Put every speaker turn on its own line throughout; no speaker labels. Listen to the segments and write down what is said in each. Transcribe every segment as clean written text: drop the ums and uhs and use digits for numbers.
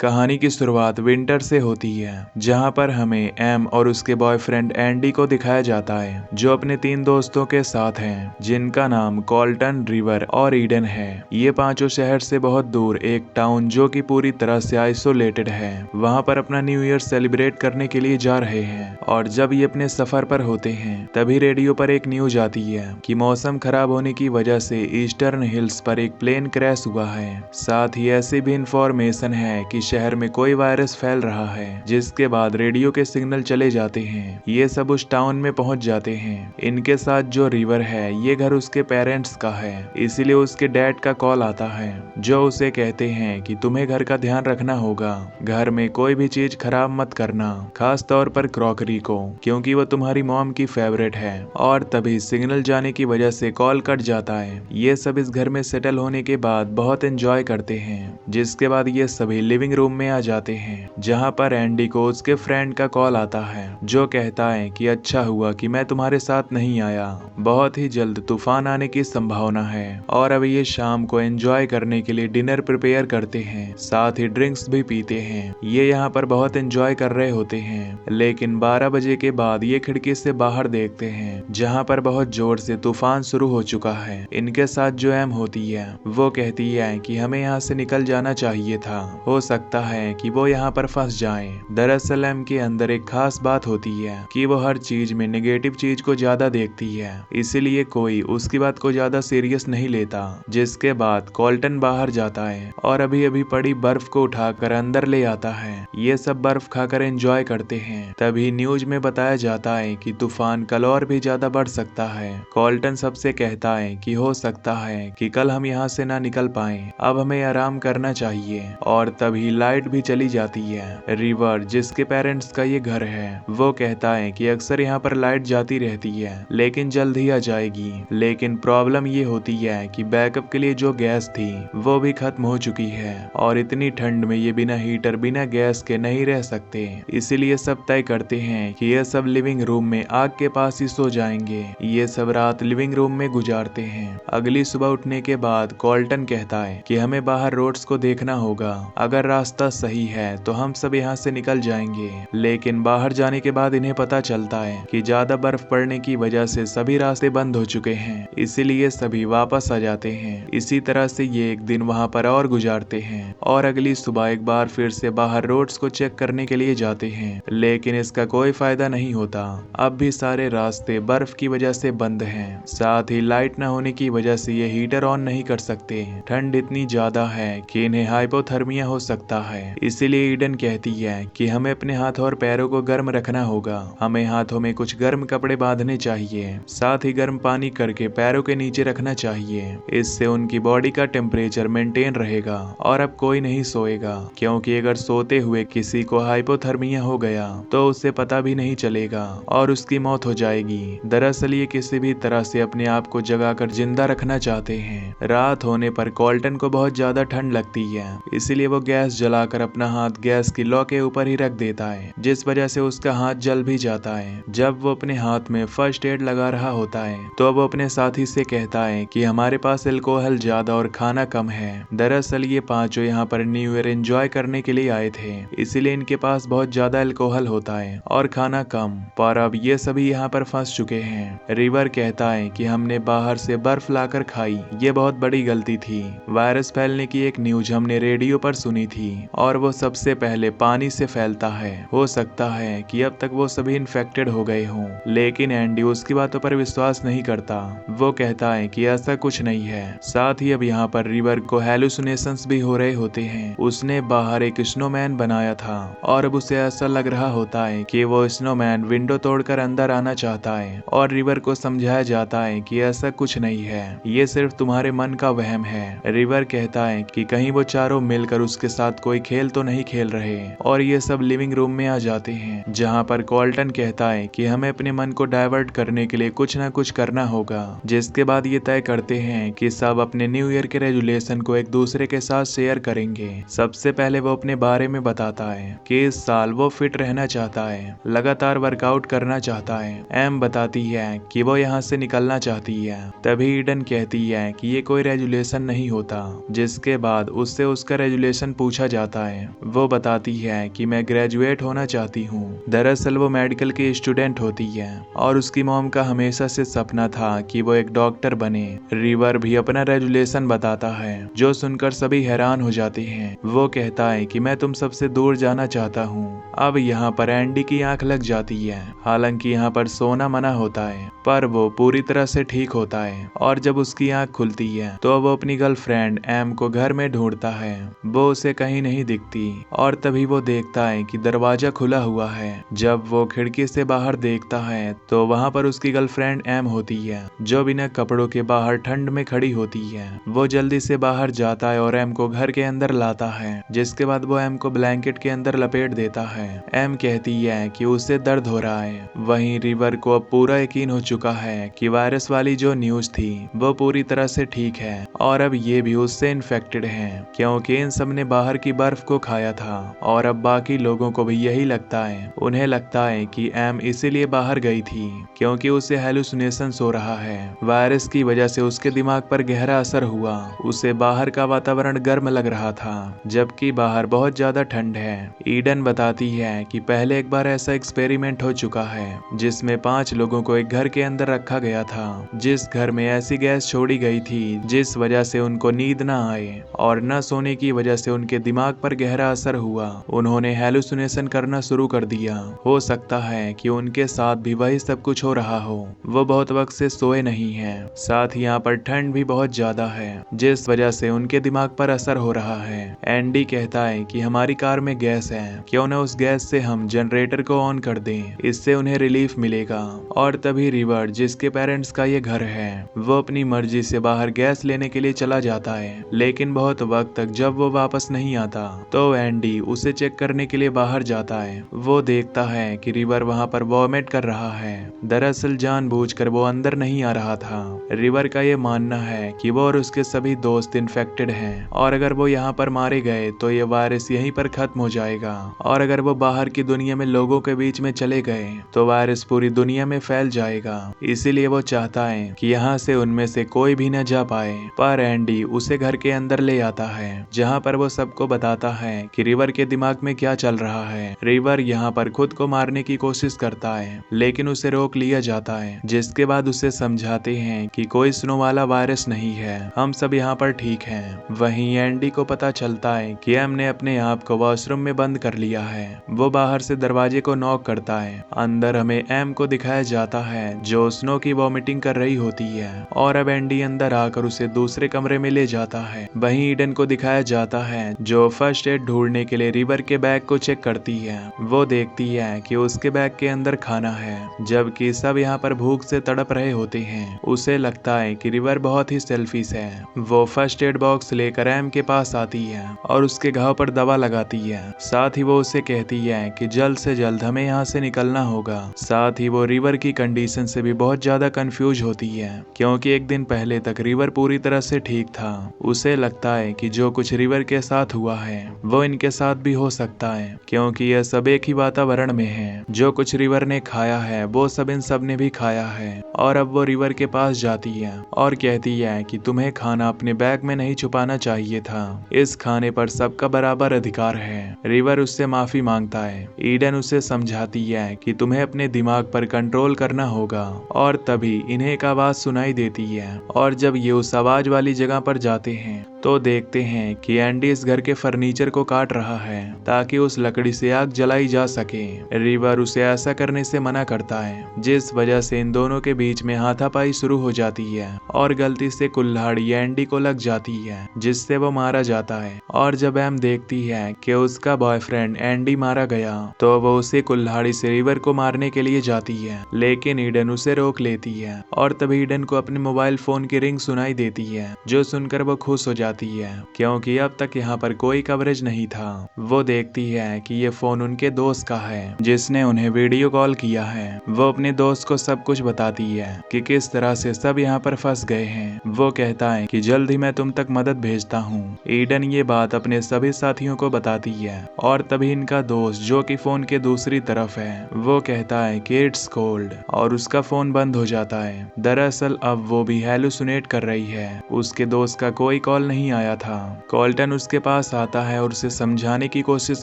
कहानी की शुरुआत विंटर से होती है, जहां पर हमें एम और उसके बॉयफ्रेंड एंडी को दिखाया जाता है, जो अपने 3 दोस्तों के साथ हैं, जिनका नाम कॉल्टन, रिवर और ईडन है। ये पांचों शहर से बहुत दूर एक टाउन जो कि पूरी तरह से आइसोलेटेड है, वहां पर अपना न्यू ईयर सेलिब्रेट करने के लिए जा रहे हैं। और जब ये अपने सफर पर होते हैं, तभी रेडियो पर एक न्यूज आती है कि मौसम खराब होने की वजह से ईस्टर्न हिल्स पर एक प्लेन क्रैश हुआ है। साथ ही ऐसी भी इंफॉर्मेशन है कि शहर में कोई वायरस फैल रहा है, जिसके बाद रेडियो के सिग्नल चले जाते हैं। ये सब उस टाउन में पहुंच जाते हैं। इनके साथ जो रिवर है, ये घर उसके पेरेंट्स का है, इसीलिए उसके डैड का कॉल आता है, जो उसे कहते हैं कि तुम्हें घर का ध्यान रखना होगा, घर में कोई भी चीज खराब मत करना, खास तौर पर क्रॉकरी को, क्योंकि वो तुम्हारी मॉम की फेवरेट है। और तभी सिग्नल जाने की वजह से कॉल कट जाता है। ये सब इस घर में सेटल होने के बाद बहुत एंजॉय करते हैं, जिसके बाद ये सभी लिविंग रूम में आ जाते हैं, जहां पर एंडी को उसके फ्रेंड का कॉल आता है, जो कहता है कि अच्छा हुआ कि मैं तुम्हारे साथ नहीं आया, बहुत ही जल्द तूफान आने की संभावना है। और अब ये शाम को एंजॉय करने के लिए डिनर प्रिपेयर करते हैं, साथ ही ड्रिंक्स भी पीते हैं। ये यहाँ पर बहुत एंजॉय कर रहे होते हैं, लेकिन 12 बजे के बाद ये खिड़की से बाहर देखते हैं, जहाँ पर बहुत जोर से तूफान शुरू हो चुका है। इनके साथ जो एम होती है, वो कहती है कि हमें यहाँ से निकल जाना चाहिए था, हो सकता है कि वो यहाँ पर फंस जाएं। दरअसल एम के अंदर एक खास बात होती है कि वो हर चीज में नेगेटिव चीज को ज्यादा देखती है, इसीलिए कोई उसकी बात को ज्यादा सीरियस नहीं लेता। जिसके बाद कॉल्टन बाहर जाता है और अभी अभी पड़ी बर्फ को उठाकर अंदर ले आता है। ये सब बर्फ खाकर एंजॉय करते हैं। तभी न्यूज में बताया जाता है कि तूफान कल और भी ज्यादा बढ़ सकता है। कॉल्टन सबसे कहता है कि हो सकता है कि कल हम यहाँ से ना निकल पाए, अब हमें आराम करना चाहिए। और तभी लाइट भी चली जाती है। रिवर, जिसके पेरेंट्स का ये घर है, वो कहता है कि अक्सर यहाँ पर लाइट जाती रहती है, लेकिन जल्द ही आ जाएगी। लेकिन प्रॉब्लम ये होती है कि बैकअप के लिए जो गैस थी, वो भी खत्म हो चुकी है, और इतनी ठंड में ये बिना हीटर बिना गैस के नहीं रह सकते। इसीलिए सब तय करते हैं कि ये सब लिविंग रूम में आग के पास ही सो जाएंगे। ये सब रात लिविंग रूम में गुजारते हैं। अगली सुबह उठने के बाद कॉल्टन कहता है कि हमें बाहर रोड्स को देखना होगा, अगर रास्ता सही है तो हम सब यहाँ से निकल जाएंगे। लेकिन बाहर जाने के बाद इन्हें पता चलता है कि ज्यादा बर्फ पड़ने की वजह से सभी रास्ते बंद हो चुके हैं, इसीलिए सभी वापस आ जाते हैं। इसी तरह से ये एक दिन वहाँ पर और गुजारते हैं, और अगली सुबह एक बार फिर से बाहर रोड्स को चेक करने के लिए जाते हैं, लेकिन इसका कोई फायदा नहीं होता। अब भी सारे रास्ते बर्फ की वजह से बंद हैं। साथ ही लाइट न होने की वजह से ये हीटर ऑन नहीं कर सकते। ठंड इतनी ज्यादा है कि इन्हें हाइपोथर्मिया हो सकता है। इसीलिए ईडन कहती है कि हमें अपने हाथ और पैरों को गर्म रखना होगा, हमें हाथों में कुछ गर्म कपड़े बांधने चाहिए, साथ ही गर्म पानी करके पैरों के नीचे रखना चाहिए। इससे उनकी बॉडी का टेम्परेचर मेंटेन रहेगा। और अब कोई नहीं सोएगा, क्योंकि अगर सोते हुए किसी को हाइपोथर्मिया हो गया तो उसे पता भी नहीं चलेगा और उसकी मौत हो जाएगी। दरअसल ये किसी भी तरह से अपने आप को जगाकर जिंदा रखना चाहते हैं। रात होने पर कॉल्टन को बहुत ज्यादा ठंड लगती है, इसीलिए वो गैस जलाकर अपना हाथ गैस की लौ के ऊपर ही रख देता है, जिस वजह से उसका हाथ जल भी जाता है। जब वो अपने हाथ में फर्स्ट एड लगा रहा होता है, तो वो अपने साथी से कहता है कि हमारे पास अल्कोहल ज्यादा और खाना कम है। दरअसल ये पांचों यहाँ पर न्यू ईयर एंजॉय करने के लिए आए थे, इसीलिए इनके पास बहुत ज्यादा अल्कोहल होता है और खाना कम। पर अब ये सभी यहाँ पर फंस चुके हैं। रिवर कहता है कि हमने बाहर से बर्फ लाकर खाई, ये बहुत बड़ी गलती थी। वायरस फैलने की एक न्यूज हमने रेडियो पर सुनी थी, और वो सबसे पहले पानी से फैलता है। हो सकता है कि अब तक वो सभी इन्फेक्टेड हो गए हों, लेकिन एंडी उसकी बातों पर विश्वास नहीं करता। वो कहता है कि ऐसा कुछ नहीं है। साथ ही अब यहाँ पर रिवर को हेलुसिनेशंस भी हो रहे होते हैं। उसने बाहर एक स्नोमैन बनाया था, और अब उसे ऐसा लग रहा होता है कि वो स्नोमैन विंडो तोड़कर अंदर आना चाहता है। और रिवर को समझाया जाता है कि ऐसा कुछ नहीं है, ये सिर्फ तुम्हारे मन का वहम है। रिवर कहता है कि कहीं वो चारों मिलकर उसके साथ कोई खेल तो नहीं खेल रहे। और ये सब लिविंग रूम में आ जाते हैं, जहाँ पर कॉल्टन कहता है कि हमें अपने मन को डाइवर्ट करने के लिए कुछ ना कुछ करना होगा। जिसके बाद ये तय करते हैं कि सब अपने न्यू ईयर के रेजुलेशन को एक दूसरे के साथ शेयर करेंगे। सबसे पहले वो अपने बारे में बताता है कि इस साल वो फिट रहना चाहता है, लगातार वर्कआउट करना चाहता है। एम बताती है कि वो यहाँ से निकलना चाहती है। तभी ईडन कहती है कि ये कोई रेजुलेशन नहीं होता, जिसके बाद उससे उसका रेजुलेशन पूछा पूछा जाता है। वो बताती है कि मैं ग्रेजुएट होना चाहती हूँ। दरअसल वो मेडिकल की स्टूडेंट होती है और उसकी मॉम का हमेशा से सपना था कि वो एक डॉक्टर बने। रिवर भी अपना रेजुलेशन बताता है, जो सुनकर सभी हैरान हो जाते हैं। वो कहता है कि मैं तुम सबसे दूर जाना चाहता हूँ। अब यहाँ पर एंडी की आंख लग जाती है। हालांकि यहाँ पर सोना मना होता है, पर वो पूरी तरह से ठीक होता है और जब उसकी आंख खुलती है तो वो अपनी गर्लफ्रेंड एम को घर में ढूंढता है। वो उसे कहीं नहीं दिखती और तभी वो देखता है कि दरवाजा खुला हुआ है। जब वो खिड़की से बाहर देखता है तो वहाँ पर उसकी गर्लफ्रेंड एम होती है, जो बिना कपड़ों के बाहर ठंड में खड़ी होती है। वो जल्दी से बाहर जाता है और एम को घर के अंदर लाता है, जिसके बाद वो एम को ब्लैंकेट के अंदर लपेट देता है। एम कहती है कि उसे दर्द हो रहा है। वहीं रिवर को अब पूरा यकीन हो चुका है कि वायरस वाली जो न्यूज थी वो पूरी तरह से ठीक है और अब ये भी उससे इन्फेक्टेड है, क्योंकि इन सब ने बाहर की बर्फ को खाया था और अब बाकी लोगों को भी यही लगता है। उन्हें लगता है कि एम इसीलिए बाहर गई थी क्योंकि उसे हेलुसिनेशन हो रहा है। वायरस की वजह से उसके दिमाग पर गहरा असर हुआ। उसे बाहर का वातावरण गर्म लग रहा था, जबकि बाहर बहुत ज्यादा ठंड है। ईडन बताती है कि पहले एक बार ऐसा एक्सपेरिमेंट हो चुका है जिसमें 5 लोगों को एक घर के अंदर रखा गया था, जिस घर में ऐसी गैस छोड़ी गई थी जिस वजह से उनको नींद न आए और न सोने की वजह से उनके दिमाग पर गहरा असर हुआ। उन्होंने हेलुसिनेशन करना शुरू कर दिया। हो सकता है कि उनके साथ भी वही सब कुछ हो रहा हो। वो बहुत वक्त से सोए नहीं हैं। साथ ही यहाँ पर ठंड भी बहुत ज्यादा है, जिस वजह से उनके दिमाग पर असर हो रहा है। एंडी कहता है कि हमारी कार में गैस है, क्यों न उस गैस से हम जनरेटर को ऑन कर दें, इससे उन्हें रिलीफ मिलेगा। और तभी रिवर, जिसके पेरेंट्स का ये घर है, वो अपनी मर्जी से बाहर गैस लेने के लिए चला जाता है, लेकिन बहुत वक्त तक जब वो वापस नहीं आता तो एंडी उसे चेक करने के लिए बाहर जाता है। वो देखता है कि रिवर वहाँ पर वॉमिट कर रहा है। दरअसल जानबूझकर वो अंदर नहीं आ रहा था। रिवर का ये मानना है कि वो और उसके सभी दोस्त इन्फेक्टेड हैं और अगर वो यहाँ पर मारे गए तो ये वायरस यहीं पर खत्म हो जाएगा, और अगर वो बाहर की दुनिया में लोगों के बीच में चले गए तो वायरस पूरी दुनिया में फैल जाएगा। इसीलिए वो चाहता है कि यहाँ से उनमें से कोई भी न जा पाए। पर एंडी उसे घर के अंदर ले आता है, जहाँ पर वो सबको बताता है कि रिवर के दिमाग में क्या चल रहा है। रिवर यहाँ पर खुद को मारने की कोशिश करता है, लेकिन उसे रोक लिया जाता है, जिसके बाद उसे समझाते हैं कि कोई स्नो वाला वायरस नहीं है, हम सब यहाँ पर ठीक हैं। वहीं एंडी को पता चलता है कि एम ने अपने आप को वॉशरूम में बंद कर लिया है। वो बाहर से दरवाजे को नॉक करता है। अंदर हमें एम को दिखाया जाता है जो स्नो की वॉमिटिंग कर रही होती है, और अब एंडी अंदर आकर उसे दूसरे कमरे में ले जाता है। वहीं ईडन को दिखाया जाता है जो फर्स्ट एड ढूंढने के लिए रिवर के बैग को चेक करती है। वो देखती है कि उसके बैग के अंदर खाना है, जबकि सब यहाँ पर भूख से तड़प रहे होते हैं। उसे लगता है कि रिवर बहुत ही सेल्फिश है। वो फर्स्ट एड बॉक्स लेकर एम के पास आती है और उसके घाव पर दवा लगाती है। साथ ही वो उसे कहती है कि जल्द से जल्द हमें यहाँ से निकलना होगा। साथ ही वो रिवर की कंडीशन से भी बहुत ज्यादा कंफ्यूज होती है, क्योंकि एक दिन पहले तक रिवर पूरी तरह से ठीक था। उसे लगता है कि जो कुछ रिवर के साथ हुआ है वो इनके साथ भी हो सकता है, क्योंकि यह सब एक ही वातावरण में है। जो कुछ रिवर ने खाया है वो सब इन सब ने भी खाया है। और अब वो रिवर के पास जाती है और कहती है कि तुम्हें खाना अपने बैग में नहीं छुपाना चाहिए था, इस खाने पर सबका बराबर अधिकार है। रिवर उससे माफी मांगता है। ईडन उसे समझाती है कि तुम्हें अपने दिमाग पर कंट्रोल करना होगा, और तभी इन्हें एक आवाज सुनाई देती है, और जब ये उस आवाज वाली जगह पर जाते हैं तो देखते हैं कि एंडी इस घर के फर्नीचर को काट रहा है ताकि उस लकड़ी से आग जलाई जा सके। रिवर उसे ऐसा करने से मना करता है, जिस वजह से इन दोनों के बीच में हाथापाई शुरू हो जाती है और गलती से कुल्हाड़ी एंडी को लग जाती है, जिससे वो मारा जाता है। और जब एम देखती है कि उसका बॉयफ्रेंड एंडी मारा गया तो वो उसे कुल्हाड़ी से रिवर को मारने के लिए जाती है, लेकिन ईडन उसे रोक लेती है। और तभी ईडन को अपने मोबाइल फोन की रिंग सुनाई देती है, जो सुनकर वो खुश हो जाती है, क्योंकि अब तक यहाँ पर कोई कवरेज नहीं था। वो देखती है कि ये फोन उनके दोस्त का है जिसने उन्हें वीडियो कॉल किया है। वो अपने दोस्त को सब कुछ बताती है कि किस तरह से सब यहाँ पर फंस गए हैं। वो कहता है कि जल्द ही मैं तुम तक मदद भेजता हूँ। ईडन ये बात अपने सभी साथियों को बताती है, और तभी इनका दोस्त जो कि फोन के दूसरी तरफ है वो कहता है कि इट्स कोल्ड, और उसका फोन बंद हो जाता है। दरअसल अब वो भी हेलुसिनेट कर रही है। उसके दोस्त का कोई कॉल नहीं नहीं आया था। कॉल्टन उसके पास आता है और उसे समझाने की कोशिश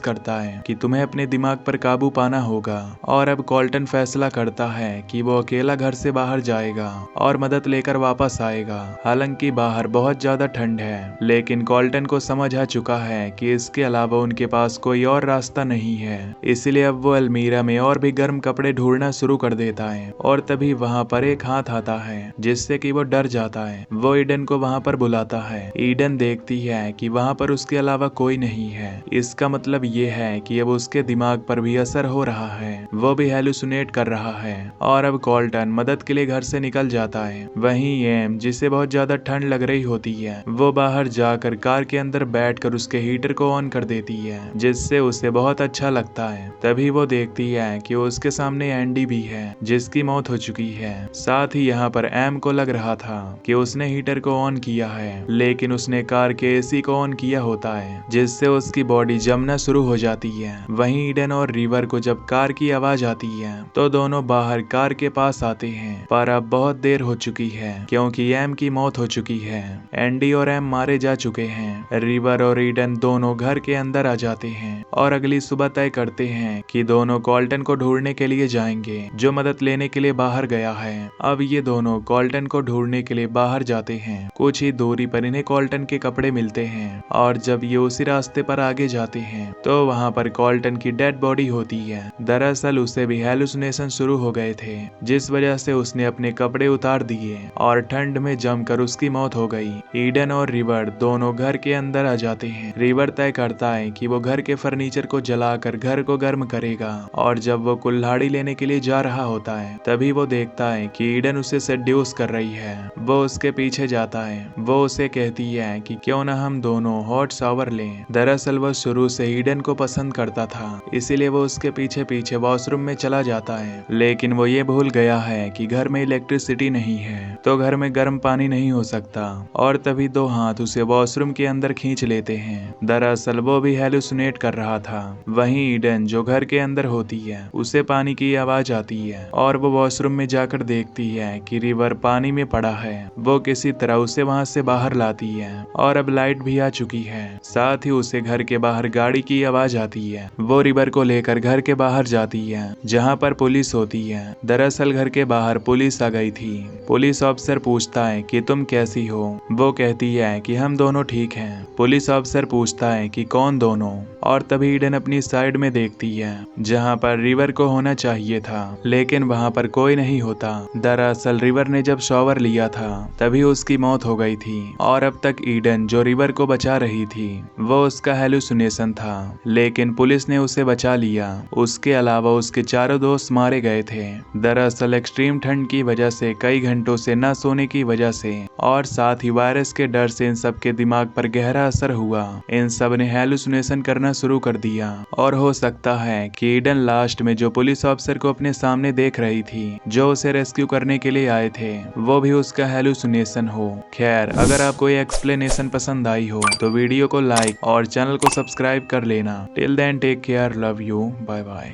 करता है कि तुम्हें अपने दिमाग पर काबू पाना होगा। और अब कॉल्टन फैसला करता है कि वो अकेला घर से बाहर जाएगा और मदद लेकर वापस आएगा। हालांकि बाहर बहुत ज्यादा ठंड है, लेकिन कॉल्टन को समझ आ चुका है कि इसके अलावा उनके पास कोई और रास्ता नहीं है। इसलिए अब वो अलमीरा में और भी गर्म कपड़े ढूंढना शुरू कर देता है और तभी वहाँ पर एक हाथ आता है जिससे कि वो डर जाता है। वो ईडन को वहाँ पर बुलाता है। ईडन देखती है कि वहाँ पर उसके अलावा कोई नहीं है। इसका मतलब ये है कि अब उसके दिमाग पर भी असर हो रहा है, वो भी हेलुसिनेट कर रहा है। और अब कॉल्टन मदद के लिए घर से निकल जाता है। वहीं एम, जिसे बहुत ज्यादा ठंड लग रही होती है, वो बाहर जाकर कार के अंदर बैठकर उसके हीटर को ऑन कर देती है, जिससे उसे बहुत अच्छा लगता है। तभी वो देखती है कि उसके सामने एंडी भी है जिसकी मौत हो चुकी है। साथ ही यहाँ पर एम को लग रहा था कि उसने हीटर को ऑन किया है, लेकिन उसने कार के एसी को ऑन किया होता है, जिससे उसकी बॉडी जमना शुरू हो जाती है। वहीं ईडन और रिवर को जब कार की आवाज आती है तो दोनों बाहर कार के पास आते हैं, पर अब बहुत देर हो चुकी है क्योंकि एम की मौत हो चुकी है। एंडी और एम मारे जा चुके हैं। रिवर और ईडन दोनों घर के अंदर आ जाते हैं और अगली सुबह तय करते हैं कि दोनों कॉल्टन को ढूंढने के लिए जाएंगे, जो मदद लेने के लिए बाहर गया है। अब ये दोनों कॉल्टन को ढूंढने के लिए बाहर जाते हैं। कुछ ही दूरी पर इन्हें कॉल्टन के कपड़े मिलते हैं और जब ये उसी रास्ते पर आगे जाते हैं तो वहाँ पर कॉल्टन की डेड बॉडी होती है। दरअसल उसे भी हेलुसिनेशन शुरू हो गए थे, जिस वजह से उसने अपने कपड़े उतार दिए और ठंड में जमकर उसकी मौत हो गई। ईडन और रिवर दोनों घर के अंदर आ जाते हैं। रिवर तय करता है कि वो घर के फर्नीचर को जलाकर घर को गर्म करेगा और जब वो कुल्हाड़ी लेने के लिए जा रहा होता है तभी वो देखता है कि ईडन उसे सेड्यूस कर रही है। वो उसके पीछे जाता है। वो उसे कहती है कि क्यों ना हम दोनों हॉट शावर लें। दरअसल वो शुरू से ईडन को पसंद करता था, इसीलिए वो उसके पीछे पीछे वॉशरूम में चला जाता है। लेकिन वो ये भूल गया है कि घर में इलेक्ट्रिसिटी नहीं है, तो घर में गर्म पानी नहीं हो सकता। और तभी दो हाथ उसे वॉशरूम के अंदर खींच लेते हैं। दरअसल वो भी हेलुसिनेट कर रहा था। वहीं ईडन, जो घर के अंदर होती है, उसे पानी की आवाज आती है और वो वॉशरूम में जाकर देखती है कि रिवर पानी में पड़ा है। वो किसी तरह उसे वहां से बाहर लाती है और अब लाइट भी आ चुकी है। साथ ही उसे घर के बाहर गाड़ी की आवाज आती है। वो रिवर को लेकर घर के बाहर जाती है जहाँ पर पुलिस होती है। दरअसल घर के बाहर पुलिस आ गई थी। पुलिस ऑफिसर पूछता है कि तुम कैसी हो। वो कहती है कि हम दोनों ठीक हैं। पुलिस ऑफिसर पूछता है कि कौन दोनों, और तभी ईडन अपनी साइड में देखती है जहाँ पर रिवर को होना चाहिए था, लेकिन वहाँ पर कोई नहीं होता। दरअसल रिवर ने जब शॉवर लिया था तभी उसकी मौत हो गई थी और अब तक ईडन, जो रिवर को बचा रही थी, वो उसका हेलुसिनेशन था, लेकिन पुलिस ने उसे बचा लिया। उसके अलावा उसके चारों दोस्त मारे गए थे। दरअसल एक्सट्रीम ठंड की वजह से, कई घंटों से न सोने की वजह से और साथ ही वायरस के डर से इन सब के दिमाग पर गहरा असर हुआ। इन सब ने हेलुसिनेशन करना शुरू कर दिया और हो सकता है कि ईडन लास्ट में जो पुलिस ऑफिसर को अपने सामने देख रही थी, जो उसे रेस्क्यू करने के लिए आए थे, वो भी उसका हेलुसिनेशन हो। खैर, अगर आपको ये एक्सप्लेनेशन पसंद आई हो तो वीडियो को लाइक और चैनल को सब्सक्राइब कर लेना। Till then take care, love you, bye bye.